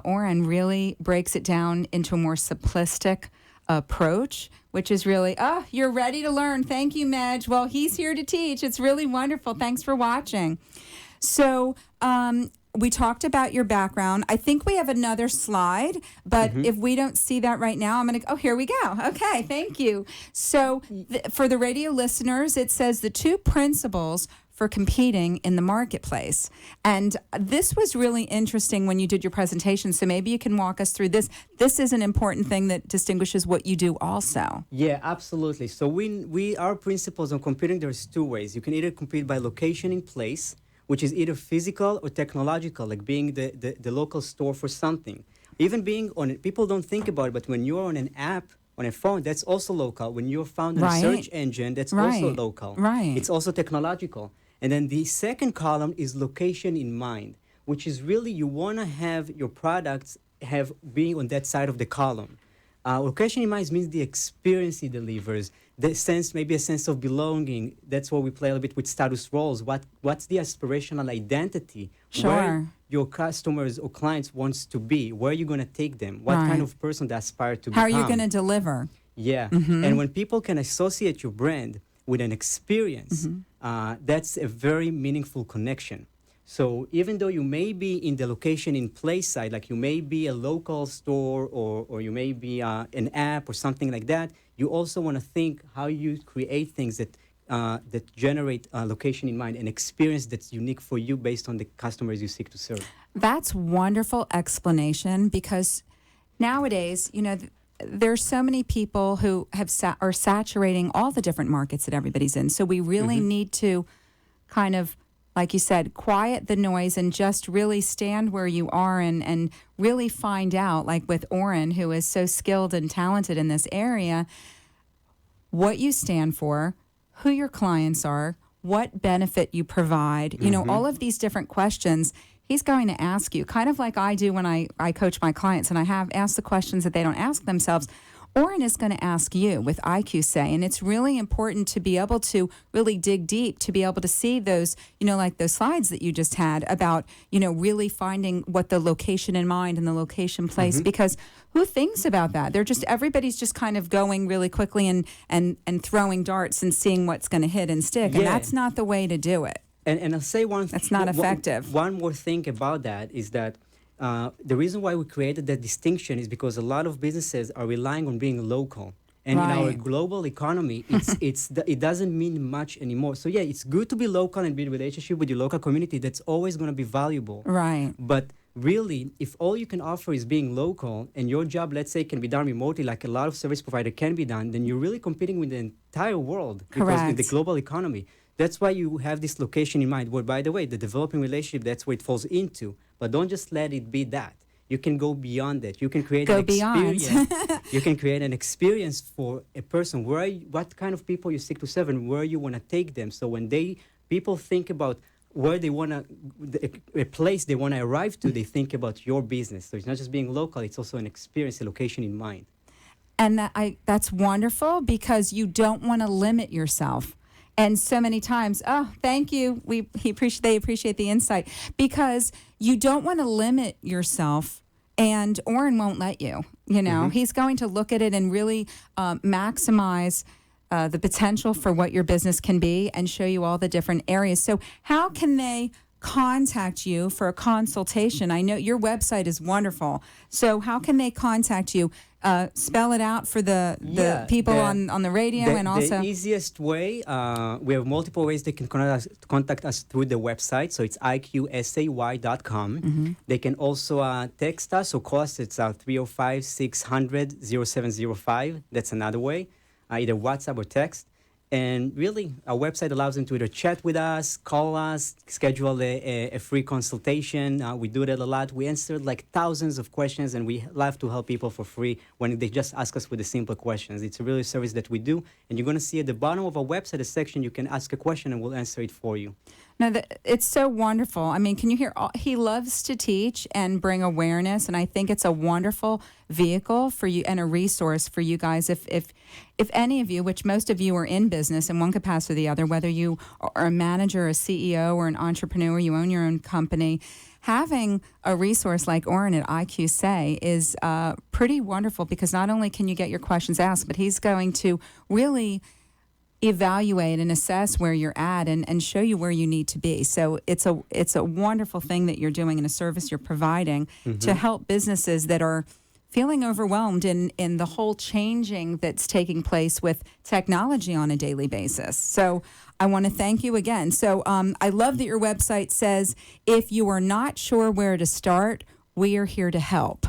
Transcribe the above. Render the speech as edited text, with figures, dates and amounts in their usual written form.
Oran really breaks it down into a more simplistic approach, which is really, you're ready to learn. Thank you, Medj. Well, he's here to teach. It's really wonderful. Thanks for watching. So we talked about your background. I think we have another slide, but if we don't see that right now, I'm going to, here we go. Okay, thank you. So for the radio listeners, it says the 2 principles for competing in the marketplace. And this was really interesting when you did your presentation, so maybe you can walk us through this. This is an important thing that distinguishes what you do also. Yeah, absolutely. So our principles on competing, there's 2 ways. You can either compete by location in place, which is either physical or technological, like being the local store for something. Even being on it, people don't think about it, but when you're on an app, on a phone, that's also local. When you're found in a search engine, that's also local. Right. It's also technological. And then the second column is location in mind, which is really you want to have your products being on that side of the column. Location in mind means the experience it delivers, the sense, maybe a sense of belonging. That's where we play a little bit with status roles. What's the aspirational identity? Sure. Where your customers or clients wants to be? Where are you going to take them? What kind of person they aspire to become? How are you going to deliver? Yeah. And when people can associate your brand with an experience, that's a very meaningful connection. So even though you may be in the location in place side, like you may be a local store or you may be an app or something like that, you also want to think how you create things that generate location in mind, an experience that's unique for you based on the customers you seek to serve. That's wonderful explanation, because nowadays, there's so many people who are saturating all the different markets that everybody's in. So we really need to kind of, like you said, quiet the noise and just really stand where you are and really find out, like with Oran, who is so skilled and talented in this area, what you stand for, who your clients are, what benefit you provide, all of these different questions. He's going to ask you, kind of like I do when I coach my clients, and I have asked the questions that they don't ask themselves. Oran is going to ask you with iQSAY, and it's really important to be able to really dig deep, to be able to see those, like those slides that you just had about, really finding what the location in mind and the location place, because who thinks about that? Everybody's just kind of going really quickly and throwing darts and seeing what's going to hit and stick, and that's not the way to do it. And I'll say that's not effective. One more thing about that is that the reason why we created that distinction is because a lot of businesses are relying on being local. And in our global economy, it doesn't mean much anymore. So yeah, it's good to be local and build a relationship with your local community. That's always going to be valuable. Right. But really, if all you can offer is being local and your job, let's say, can be done remotely, like a lot of service provider can be done, then you're really competing with the entire world. Correct. Because in the global economy. That's why you have this location in mind. Where, by the way, the developing relationship, that's where it falls into. But don't just let it be that. You can go beyond that. You can create an experience. You can create an experience for a person. What kind of people you seek to serve and where you want to take them. So when people think about where they want to, a place they want to arrive to, they think about your business. So it's not just being local. It's also an experience, a location in mind. And that's wonderful, because you don't want to limit yourself. And so many times, thank you. They appreciate the insight, because you don't want to limit yourself, and Oran won't let you. He's going to look at it and really maximize the potential for what your business can be and show you all the different areas. So how can they contact you for a consultation? I know your website is wonderful. So how can they contact you? Spell it out for the people on the radio, and also the easiest way. We have multiple ways they can contact us through the website. So it's iQSAY.com. They can also text us or call us. It's 305-600-0705. That's another way. Either WhatsApp or text. And really, our website allows them to either chat with us, call us, schedule a free consultation. We do that a lot. We answer like thousands of questions, and we love to help people for free when they just ask us with the simple questions. It's a really service that we do. And you're going to see at the bottom of our website a section you can ask a question, and we'll answer it for you. No, it's so wonderful. I mean, can you hear? He loves to teach and bring awareness, and I think it's a wonderful vehicle for you and a resource for you guys. If any of you, which most of you are in business in one capacity or the other, whether you are a manager, a CEO, or an entrepreneur, you own your own company, having a resource like Oran at iQSAY is pretty wonderful, because not only can you get your questions asked, but he's going to really evaluate and assess where you're at and show you where you need to be. So it's a wonderful thing that you're doing and a service you're providing to help businesses that are feeling overwhelmed in the whole changing that's taking place with technology on a daily basis. So I want to thank you again. So I love that your website says, if you are not sure where to start, we are here to help.